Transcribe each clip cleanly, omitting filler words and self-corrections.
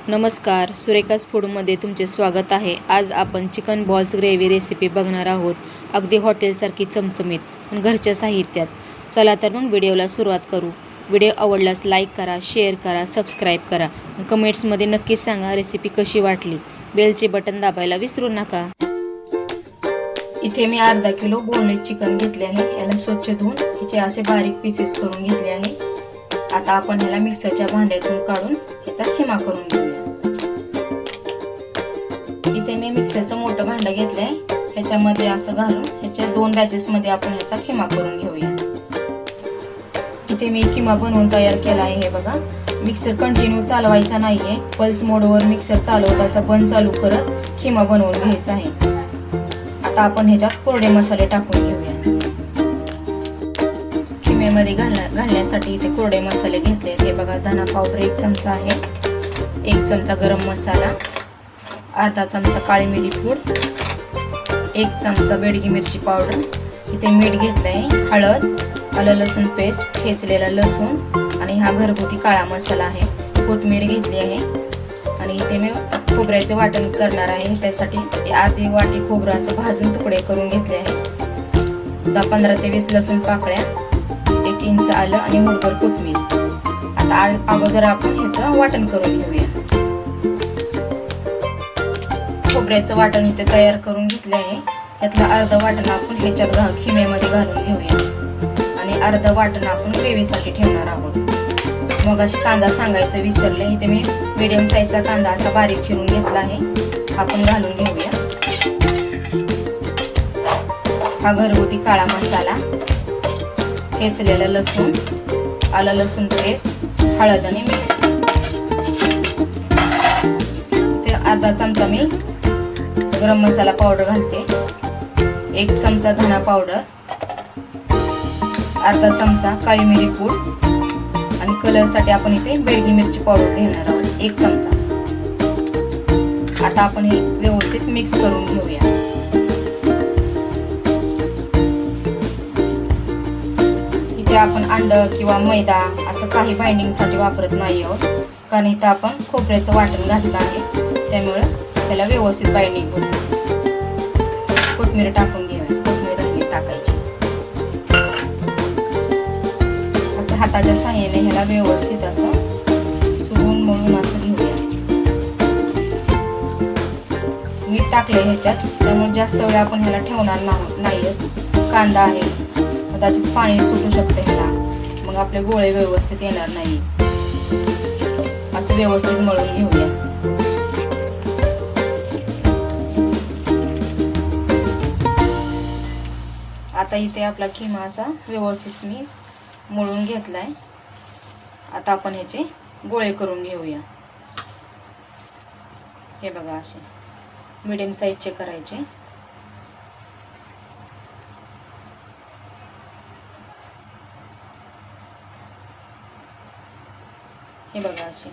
नमस्कार, सुरेखास फूडमध्ये तुमचे स्वागत आहे. आज आपण चिकन बॉल्स ग्रेव्ही रेसिपी बघणार आहोत. अगदी हॉटेलसारखी चमचमीत पण घरच्या साहित्यात. चला तर मग व्हिडिओला सुरुवात करू. व्हिडिओ आवडल्यास लाईक करा, शेअर करा, सबस्क्राईब करा. कमेंट्समध्ये नक्कीच सांगा रेसिपी कशी वाटली. बेलचे बटन दाबायला विसरू नका. इथे मी अर्धा किलो बोनलेस चिकन घेतले आहे. याला स्वच्छ धुवून याचे असे बारीक पीसेस करून घेतले आहे. आता आपण ह्याला मिक्सरच्या भांड्यातून काढून याचा खिमा करून घेऊया. इथे मी मिक्सरचं मोठं भांडं घेतलंय. ह्याच्यामध्ये असं घालून ह्याच्या 2 बॅचेस मध्ये आपण ह्याचा खिमा करून घेऊया. इथे मी खिमा बनवून तयार केला आहे. हे बघा, मिक्सर कंटिन्यू चालवायचा नाहीये. पल्स मोडवर मिक्सर चालवत असं बंद चालू करत खिमा बनवून घ्यायचा आहे. आता आपण ह्याच्यात कोरडे मसाले टाकून घेऊया. खिम्यामध्ये घालण्यासाठी इथे कोरडे मसाले घेतले. हे बघा, धना पावडर 1 चमचा आहे, 1 चमचा गरम मसाला, अर्धा चमचा काळी मिरी पूड, 1 चमचा बेडगी मिरची पावडर, इथे मीठ घेतलंय, हळद, आलं लसूण पेस्ट, ठेचलेला लसूण आणि हा घरगुती काळा मसाला आहे. कोथिंबीर घेतली आहे आणि इथे मी खोबऱ्याचे वाटण करणार आहे. त्यासाठी अर्धी वाटी खोबरं असं भाजून तुकडे करून घेतले आहे. 15 ते 20 लसूण पाकळ्या, 1 इंच आलं आणि मुठभर कोथिंबीर. आता अगोदर आपण ह्याचं वाटण करून घेऊया. खोबऱ्याचं वाटण इथे तयार करून घेतले आहे. यातलं अर्ध वाटण आपण ह्याच्यात खिम्यामध्ये घालून घेऊया आणि अर्ध वाटण आपण ग्रेव्हीसाठी ठेवणार आहोत. मग अशी कांदा सांगायचं विसरले. इथे मी मीडियम साईजचा कांदा असा बारीक चिरून घेतला आहे. आपण घालून घेऊया. हा घरगुती काळा मसाला, ठेचलेला लसूण, आलं लसूण पेस्ट, हळद आणि मीठ. ते अर्धा चमचा मी गरम मसाला पावडर घालते, 1 चमचा धना पावडर, अर्धा चमचा काळी मिरी पूड आणि कलर साठी आपण इथे बेडगी मिरची पावडर घेणार आहोत, 1 चमचा. आता आपण हे व्यवस्थित मिक्स करून घेऊया. इथे आपण अंड किंवा मैदा असं काही बाइंडिंग साठी वापरत नाही आहोत, कारण इथं आपण खोबऱ्याचं वाटण घातलं आहे. त्यामुळे त्याला व्यवस्थित बाइंडिंग होते. कोथिंबीर टाकून घेऊया. कोथिंबीर टाकायची. असं हाताच्या साहाय्याने ह्याला व्यवस्थित असं चुरून मळून असं घेऊया. मीठ टाकले ह्याच्यात, त्यामुळे जास्त वेळ आपण ह्याला ठेवणार नाही. कांदा आहे, कदाचित पाणी सुटू शकते ह्याला, मग आपले गोळे व्यवस्थित येणार नाही. असं व्यवस्थित मळून घेऊया. आता इथे आपला खिमा असा व्यवस्थित मी मळून घेतलाय. आता आपण ह्याचे गोळे करून घेऊया. हे बघा, असे मीडियम साईजचे करायचे. हे बघा, असे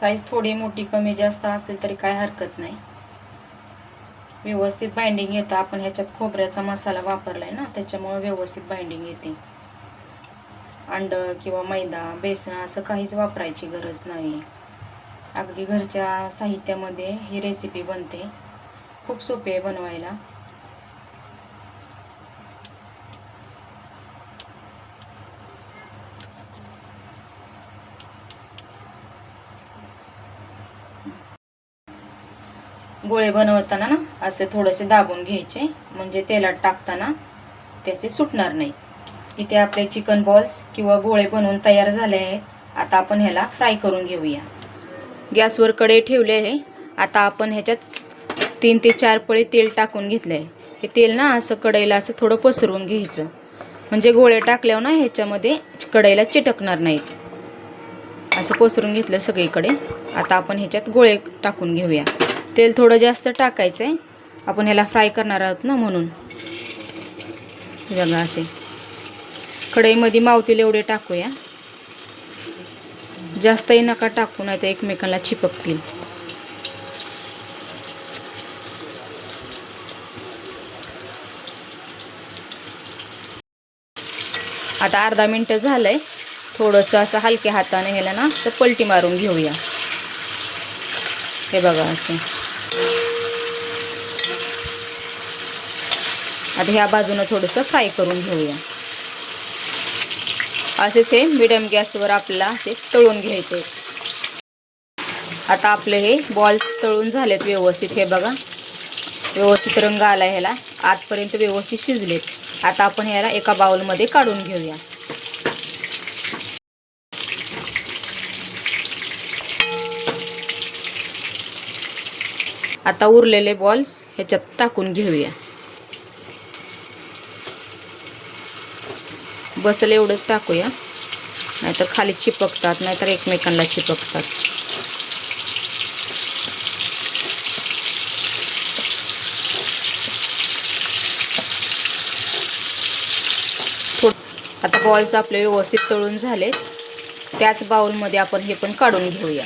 साईज थोडी मोठी कमी जास्त असेल तरी काय हरकत नाही. व्यवस्थित बाइंडिंग येतं. आपण ह्याच्यात खोबऱ्याचा मसाला वापरलाय ना, त्याच्यामुळे व्यवस्थित बाइंडिंग येते. अंड किंवा मैदा, बेसन असं काहीच वापरायची गरज नाही. अगदी घरच्या साहित्यामध्ये ही रेसिपी बनते. खूप सोपी आहे बनवायला. गोळे बनवताना ना असे थोडेसे दाबून घ्यायचे, म्हणजे तेलात टाकताना त्याचे सुटणार नाही. इथे आपले चिकन बॉल्स किंवा गोळे बनवून तयार झाले आहेत. आता आपण ह्याला फ्राय करून घेऊया. गॅसवर कढई ठेवली आहे. आता आपण ह्याच्यात 3 ते 4 पळी तेल टाकून घेतले आहे. हे तेल ना असं कढईला असं थोडं पसरवून घ्यायचं, म्हणजे गोळे टाकल्यावर ना ह्याच्यामध्ये कढईला चिटकणार नाहीत. असं पसरून घेतलं सगळीकडे. आता आपण ह्याच्यात गोळे टाकून घेऊया. तेल थोडं जास्त टाकायचं आहे, आपण ह्याला फ्राय करणार आहोत ना, म्हणून. बघा, असे कढईमध्ये मावतील एवढे टाकूया. जास्तही नका टाकू, नाही तर एकमेकांना चिपकतील. आता अर्धा मिनिट झालंय. थोडंसं असं हलक्या हाताने ह्याला ना असं पलटी मारून घेऊया. हे बघा असं. आता ह्या बाजूनं थोडंसं फ्राय करून घेऊया. असेच हे मिडियम गॅसवर आपल्याला ते तळून घ्यायचे. आता आपले हे बॉल्स तळून झालेत व्यवस्थित. हे बघा व्यवस्थित रंग आला ह्याला, आतपर्यंत व्यवस्थित शिजलेत. आता आपण ह्याला एका बाउलमध्ये काढून घेऊया. आता उरलेले बॉल्स ह्याच्यात टाकून घेऊया. बसेल एवढंच टाकूया, नाहीतर खाली चिपकतात, नाहीतर एकमेकांना चिपकतात. आता बॉल्स आपले व्यवस्थित तळून झाले. त्याच बाउलमध्ये आपण हे पण काढून घेऊया.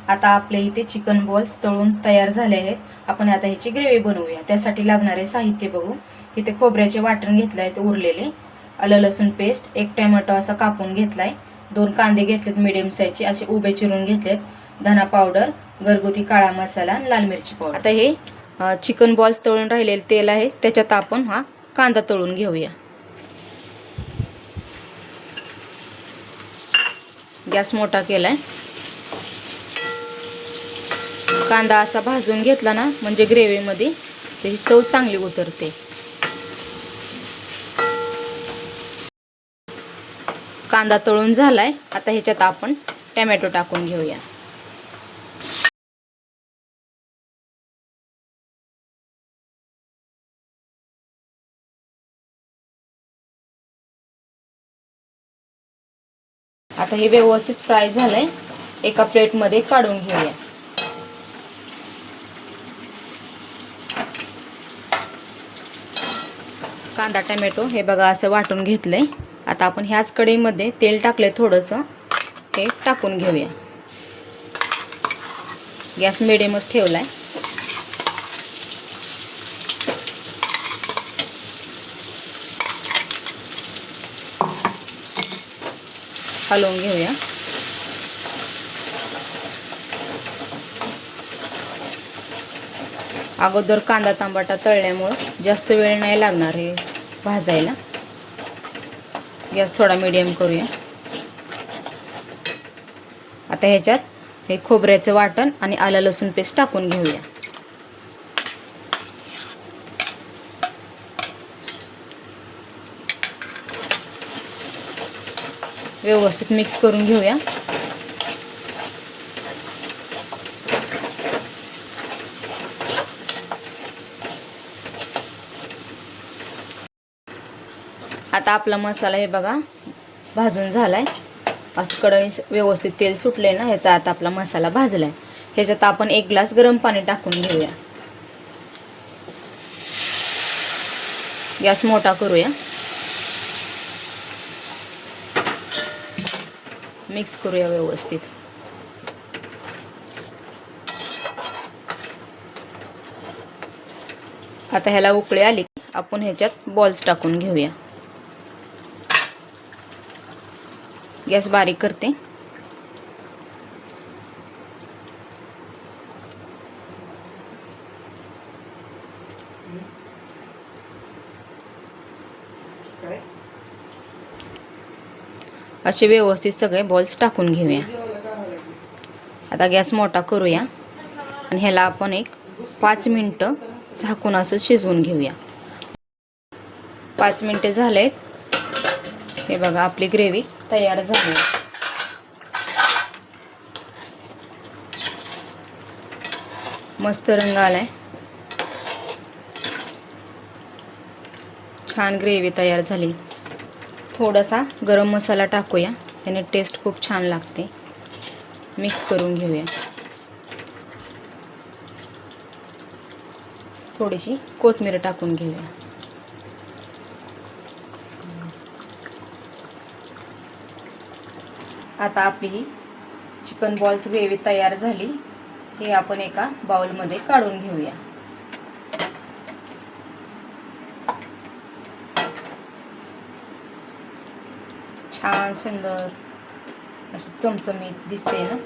आता आपले इथे चिकन बॉल्स तळून तयार झाले आहेत. आपण आता ह्याची ग्रेव्ही बनवूया. त्यासाठी लागणारे साहित्य बघू. इथे खोबऱ्याचे वाटण घेतले आहेत उरलेले, आलं लसूण पेस्ट, एक टोमॅटो असा कापून घेतलाय, 2 कांदे घेतलेत मीडियम साईजचे असे उभे चिरून घेतलेत, धना पावडर, घरगुती काळा मसाला, लाल मिरची पावडर. आता हे चिकन बॉल्स तळून राहिलेले तेल आहे, त्याच्यात आपण हा कांदा तळून घेऊया. गॅस मोठा केलाय. कांदा असा भाजून घेतला ना म्हणजे ग्रेव्हीमध्ये त्याची चव चांगली उतरते. कांदा तळून झालाय. आता ह्याच्यात आपण टोमॅटो टाकून घेऊया. आता हे व्यवस्थित फ्राय झालंय, एका प्लेटमध्ये काढून घेऊया. कांदा टोमॅटो हे बघा असं वाटून घेतलंय. आता आपण ह्याच कढईमध्ये तेल टाकले थोडंसं, हे टाकून घेऊया. गॅस मिडियमच ठेवलाय. हलवून घेऊया. अगोदर कांदा टमाटा तळल्यामुळं जास्त वेळ नाही लागणार हे भाजायला. गॅस थोडा मीडियम करूया. आता ह्याच्यात हे खोबऱ्याचं वाटण आणि आलं लसूण पेस्ट टाकून घेऊया. व्यवस्थित मिक्स करून घेऊया. आता आपला मसाला हे बघा भाजून झालाय. असं कढई व्यवस्थित तेल सुटले ना, ह्याचा आता आपला मसाला भाजलाय. ह्याच्यात आपण 1 ग्लास गरम पाणी टाकून घेऊया. गॅस मोठा करूया. मिक्स करूया व्यवस्थित. आता ह्याला उकळी आली की आपण ह्याच्यात बॉल्स टाकून घेऊया. गॅस बारीक करते. असे व्यवस्थित सगळे बॉल्स टाकून घेऊया. आता गॅस मोठा करूया आणि ह्याला आपण एक 5 मिनिटं झाकून असं शिजवून घेऊया. 5 मिनिटे झालेत. हे बघा आपली ग्रेव्ही तयार झाली. मस्त रंग आलाय. छान ग्रेव्ही तयार झाली. थोडासा गरम मसाला टाकूया, याने टेस्ट खूप छान लागते. मिक्स करून घेऊया. थोडीशी कोथिंबीर टाकून घेऊया. आता आपली ही चिकन बॉल्स ग्रेव्ही तयार झाली. हे आपण एका बाउलमध्ये काढून घेऊया. छान सुंदर अशी चमचमीत दिसते ना.